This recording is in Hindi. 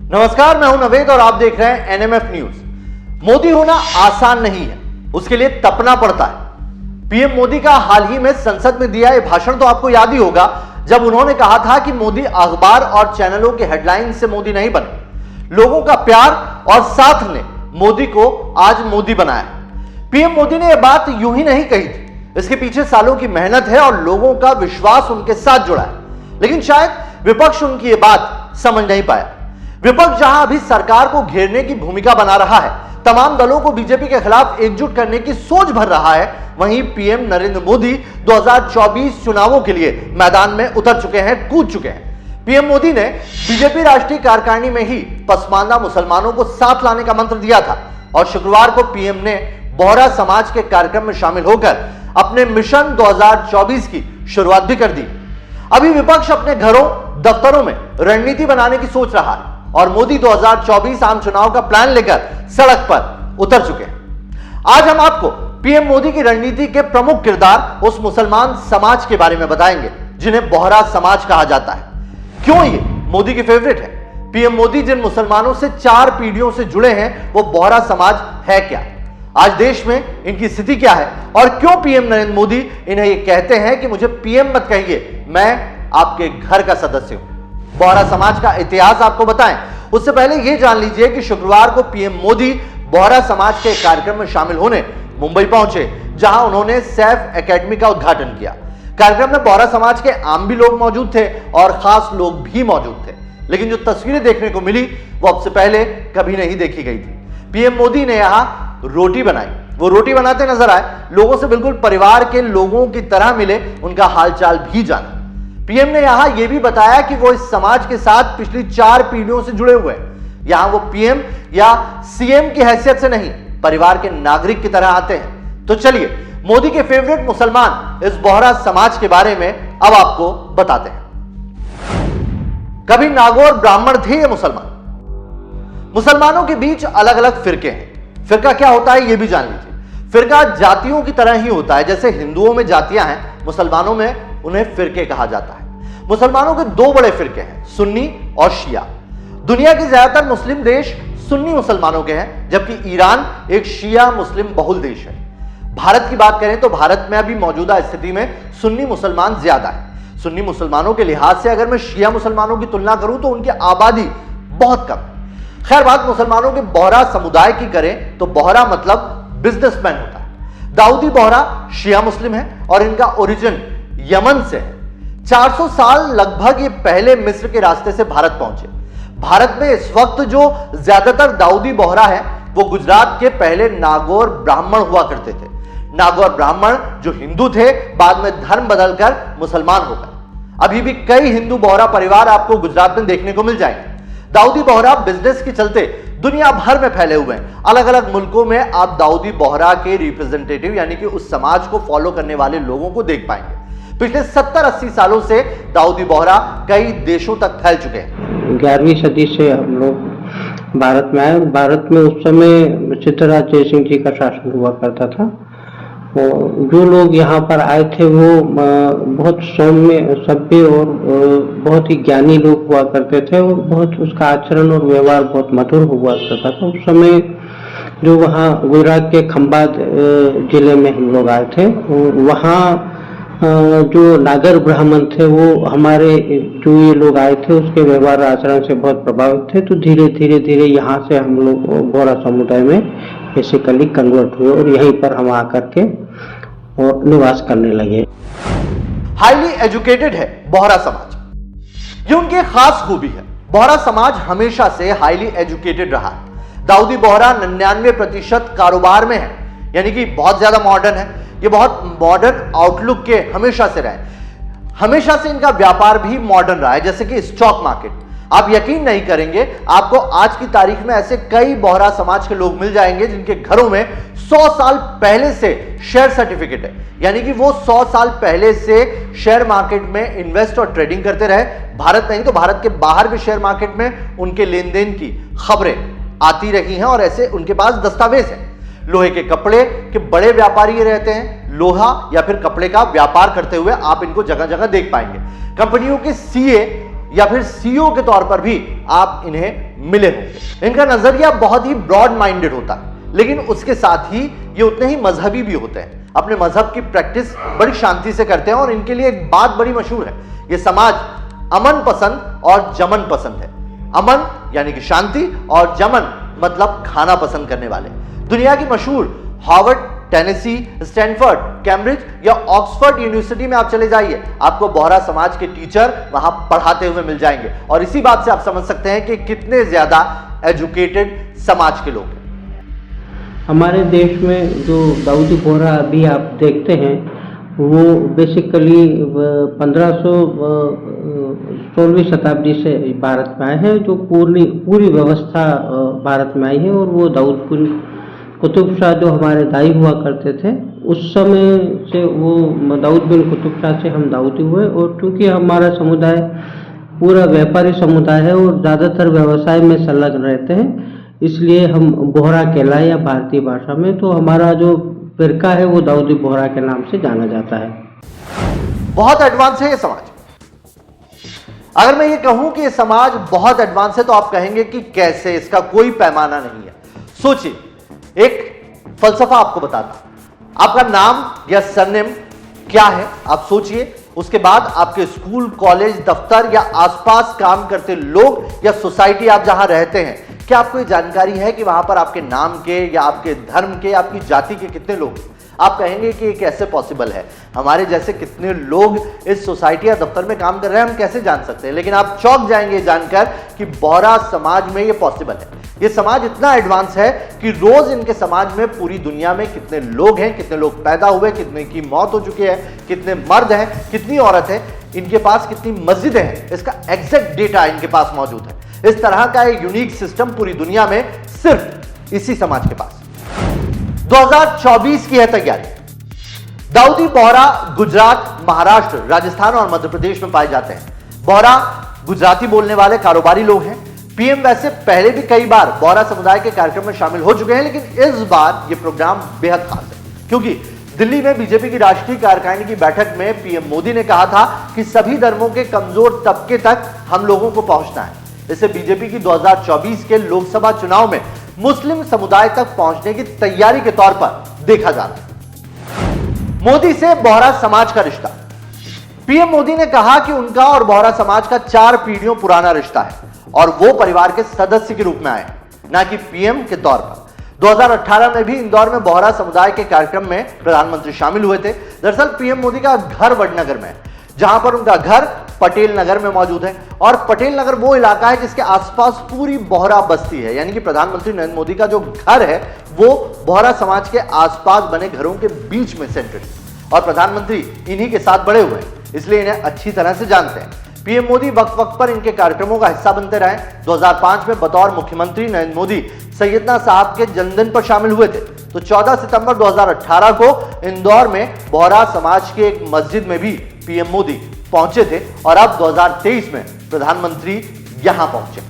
नमस्कार, मैं हूं नवेद और आप देख रहे हैं एनएमएफ न्यूज। मोदी होना आसान नहीं है, उसके लिए तपना पड़ता है। पीएम मोदी का हाल ही में संसद में दिया यह भाषण तो आपको याद ही होगा, जब उन्होंने कहा था कि मोदी अखबार और चैनलों के हेडलाइन से मोदी नहीं बने। लोगों का प्यार और साथ ने मोदी को आज मोदी बनाया है। पीएम मोदी ने यह बात यूं ही नहीं कही थी, इसके पीछे सालों की मेहनत है और लोगों का विश्वास उनके साथ जुड़ा है। लेकिन शायद विपक्ष उनकी यह बात समझ नहीं पाया। विपक्ष जहां अभी सरकार को घेरने की भूमिका बना रहा है, तमाम दलों को बीजेपी के खिलाफ एकजुट करने की सोच भर रहा है, वहीं पीएम नरेंद्र मोदी 2024 चुनावों के लिए मैदान में उतर चुके हैं, कूद चुके हैं। पीएम मोदी ने बीजेपी राष्ट्रीय कार्यकारिणी में ही पसमानदा मुसलमानों को साथ लाने का मंत्र दिया था और शुक्रवार को पीएम ने बोहरा समाज के कार्यक्रम में शामिल होकर अपने मिशन 2024 की शुरुआत भी कर दी। अभी विपक्ष अपने घरों दफ्तरों में रणनीति बनाने की सोच रहा है और मोदी 2024 आम चुनाव का प्लान लेकर सड़क पर उतर चुके हैं। आज हम आपको पीएम मोदी की रणनीति के प्रमुख किरदार उस मुसलमान समाज के बारे में बताएंगे जिन्हें बोहरा समाज कहा जाता है। क्यों ये मोदी के फेवरेट है? पीएम मोदी जिन मुसलमानों से 4 पीढ़ियों से जुड़े हैं, वो बोहरा समाज है क्या? आज देश में इनकी स्थिति क्या है और क्यों पीएम नरेंद्र मोदी इन्हें ये कहते हैं कि मुझे पीएम मत कहिए, मैं आपके घर का सदस्य हूं। बोहरा समाज का इतिहास आपको बताएं, उससे पहले यह जान लीजिए कि शुक्रवार को पीएम मोदी बोहरा समाज के कार्यक्रम में शामिल होने मुंबई पहुंचे, जहां उन्होंने सैफ एकेडमी का उद्घाटन किया। कार्यक्रम में बोहरा समाज के आम भी लोग मौजूद थे और खास लोग भी मौजूद थे, लेकिन जो तस्वीरें देखने को मिली वो अब से पहले कभी नहीं देखी गई थी। पीएम मोदी ने यहां रोटी बनाई, वो रोटी बनाते नजर आए, लोगों से बिल्कुल परिवार के लोगों की तरह मिले, उनका हालचाल भी जाना। पीएम ने यहां यह भी बताया कि वो इस समाज के साथ पिछली 4 पीढ़ियों से जुड़े हुए हैं। यहां वो पीएम या सीएम की हैसियत से नहीं, परिवार के नागरिक की तरह आते हैं। तो चलिए मोदी के फेवरेट मुसलमान इस बोहरा समाज के बारे में अब आपको बताते हैं। कभी नागौर ब्राह्मण थे ये मुसलमान। मुसलमानों के बीच अलग अलग फिरके हैं। फिरका क्या होता है यह भी जान लीजिए। फिरका जातियों की तरह ही होता है, जैसे हिंदुओं में जातियां हैं, मुसलमानों में उन्हें फिरके कहा जाता है। मुसलमानों के 2 बड़े फिरके हैं, सुन्नी और शिया। दुनिया के ज्यादातर मुस्लिम देश सुन्नी मुसलमानों के हैं, जबकि ईरान एक शिया मुस्लिम बहुल देश है। भारत की बात करें तो भारत में अभी मौजूदा स्थिति में सुन्नी मुसलमान ज्यादा है। सुन्नी मुसलमानों के लिहाज से अगर मैं शिया मुसलमानों की तुलना करूं तो उनकी आबादी बहुत कम है। खैर, बात मुसलमानों के बोहरा समुदाय की करें तो बोहरा मतलब बिजनेसमैन होता है। दाऊदी बोहरा शिया मुस्लिम है और इनका ओरिजिन यमन से है। 400 साल लगभग ये पहले मिस्र के रास्ते से भारत पहुंचे। भारत में इस वक्त जो ज्यादातर दाऊदी बोहरा है वो गुजरात के पहले नागौर ब्राह्मण हुआ करते थे। नागौर ब्राह्मण जो हिंदू थे, बाद में धर्म बदलकर मुसलमान हो गए। अभी भी कई हिंदू बोहरा परिवार आपको गुजरात में देखने को मिल जाएंगे। दाऊदी बोहरा बिजनेस के चलते दुनिया भर में फैले हुए हैं। अलग अलग मुल्कों में आप दाऊदी बोहरा के रिप्रेजेंटेटिव यानी कि उस समाज को फॉलो करने वाले लोगों को देख पाएंगे। पिछले 70-80 सालों से दाऊदी बोहरा कई देशों तक फैल चुके हैं। 11वीं सदी से हम लोग भारत में आए। भारत में उस समय चित्तराज जयसिंह जी का शासन हुआ करता था। जो लोग यहाँ पर आए थे वो बहुत सौम्य, सभ्य और बहुत ही ज्ञानी लोग हुआ करते थे और बहुत उसका आचरण और व्यवहार बहुत मधुर हुआ करता था। उस समय जो वहाँ गुजरात के खंभात जिले में हम लोग आए थे, वहाँ जो नागर ब्राह्मण थे वो हमारे जो ये लोग आए थे उसके व्यवहार आचरण से बहुत प्रभावित थे। तो धीरे धीरे यहाँ से हम लोग बोहरा समुदाय में बेसिकली कन्वर्ट हुए और यहीं पर हम आकर के और निवास करने लगे। हाईली एजुकेटेड है बोहरा समाज, ये उनकी खास खूबी है। बोहरा समाज हमेशा से हाईली एजुकेटेड रहा है। दाऊदी बोहरा 99% कारोबार में है, यानी कि बहुत ज्यादा मॉडर्न है। ये बहुत मॉडर्न आउटलुक के हमेशा से रहे। हमेशा से इनका व्यापार भी मॉडर्न रहा है, जैसे कि स्टॉक मार्केट। आप यकीन नहीं करेंगे, आपको आज की तारीख में ऐसे कई बोहरा समाज के लोग मिल जाएंगे जिनके घरों में 100 साल पहले से शेयर सर्टिफिकेट है, यानी कि वो 100 साल पहले से शेयर मार्केट में इन्वेस्ट और ट्रेडिंग करते रहे। भारत नहीं तो भारत के बाहर भी शेयर मार्केट में उनके लेन देन की खबरें आती रही हैं और ऐसे उनके पास दस्तावेज है। लोहे के कपड़े के बड़े व्यापारी रहते हैं। लोहा या फिर कपड़े का व्यापार करते हुए आप इनको जगह जगह देख पाएंगे। कंपनियों के सीए या फिर सीईओ के तौर पर भी आप इन्हें मिले होंगे। इनका नजरिया बहुत ही ब्रॉड माइंडेड होता है, लेकिन उसके साथ ही ये उतने ही मजहबी भी होते हैं। अपने मजहब की प्रैक्टिस बड़ी शांति से करते हैं और इनके लिए एक बात बड़ी मशहूर है, ये समाज अमन पसंद और जमन पसंद है। अमन यानी कि शांति और जमन मतलब खाना पसंद करने वाले। दुनिया की मशहूर हार्वर्ड, टेनेसी, स्टैनफोर्ड, कैम्ब्रिज या ऑक्सफोर्ड यूनिवर्सिटी में आप चले जाइए, आपको बोहरा समाज के टीचर वहां पढ़ाते हुए मिल जाएंगे। और इसी बात से आप समझ सकते हैं कि कितने ज्यादा एजुकेटेड समाज के लोग हैं। हमारे देश में जो दाऊदी बोहरा अभी आप देखते हैं वो बेसिकली 1516वीं शताब्दी से भारत में आए हैं, जो पूरी व्यवस्था भारत में आई है। और वो दाऊद बिन कुतुब शाह जो हमारे दाई हुआ करते थे, उस समय से वो दाऊद बिन कुतुब शाह से हम दाऊदी हुए। और चूंकि हमारा समुदाय पूरा व्यापारी समुदाय है और ज़्यादातर व्यवसाय में संलग्न रहते हैं, इसलिए हम बोहरा कहलाए या भारतीय भाषा में तो हमारा जो फिरका है वो दाऊदी बोहरा के नाम से जाना जाता है। बहुत एडवांस है ये समाज। अगर मैं ये कहूं कि ये समाज बहुत एडवांस है तो आप कहेंगे कि कैसे, इसका कोई पैमाना नहीं है। सोचिए, एक फलसफा आपको बताता, आपका नाम या सरनेम क्या है आप सोचिए, उसके बाद आपके स्कूल, कॉलेज, दफ्तर या आसपास काम करते लोग या सोसाइटी आप जहां रहते हैं, क्या आपको ये जानकारी है कि वहां पर आपके नाम के या आपके धर्म के, आपकी जाति के कितने लोग? आप कहेंगे कि ये कैसे पॉसिबल है, हमारे जैसे कितने लोग इस सोसाइटी या दफ्तर में काम कर रहे हैं, हम कैसे जान सकते हैं? लेकिन आप चौंक जाएंगे जानकर कि बोहरा समाज में ये पॉसिबल है। ये समाज इतना एडवांस है कि रोज इनके समाज में पूरी दुनिया में कितने लोग हैं, कितने लोग पैदा हुए, कितने की मौत हो चुकी है, कितने मर्द हैं, कितनी औरत है, इनके पास कितनी मस्जिदें हैं, इसका एग्जैक्ट डेटा इनके पास मौजूद है। इस तरह का एक यूनिक सिस्टम पूरी दुनिया में सिर्फ इसी समाज के पास। 2024 की है तैयारी। दाऊदी बोहरा गुजरात, महाराष्ट्र, राजस्थान और मध्य प्रदेश में पाए जाते हैं। बोहरा गुजराती बोलने वाले कारोबारी लोग हैं। पीएम वैसे पहले भी कई बार बोहरा समुदाय के कार्यक्रम में शामिल हो चुके हैं, लेकिन इस बार यह प्रोग्राम बेहद खास है, क्योंकि दिल्ली में बीजेपी की राष्ट्रीय कार्यकारिणी की बैठक में पीएम मोदी ने कहा था कि सभी धर्मों के कमजोर तबके तक हम लोगों को पहुंचना है। इसे बीजेपी की 2024 के लोकसभा चुनाव में मुस्लिम समुदाय तक पहुंचने की तैयारी के तौर पर देखा जा रहा है। मोदी से बोहरा समाज का रिश्ता। पीएम मोदी ने कहा कि उनका और बोहरा समाज का 4 पीढ़ियों पुराना रिश्ता है और वो परिवार के सदस्य के रूप में आए, ना कि पीएम के तौर पर। 2018 में भी इंदौर में बोहरा समुदाय के कार्यक्रम में प्रधानमंत्री शामिल हुए थे। दरअसल पीएम मोदी का घर वडनगर में है, जहां पर उनका घर पटेल नगर में मौजूद है। और पटेल नगर वो इलाका है जिसके आसपास पूरी बोहरा बस्ती है, यानी कि प्रधानमंत्री नरेंद्र मोदी का जो घर है वो बोहरा समाज के आसपास बने घरों के बीच में सेंटर्ड है। और प्रधानमंत्री इन्हीं के साथ बड़े हुए हैं, इसलिए इन्हें अच्छी तरह से जानते हैं। पीएम मोदी वक्त वक्त पर इनके कार्यक्रमों का हिस्सा बनते रहे। 2005 में बतौर मुख्यमंत्री नरेंद्र मोदी सैयदना साहब के जन्मदिन पर शामिल हुए थे, तो 14 सितंबर 2018 को इंदौर में बोहरा समाज के एक मस्जिद में भी पीएम मोदी पहुंचे थे। और अब 2023 में प्रधानमंत्री यहां पहुंचे।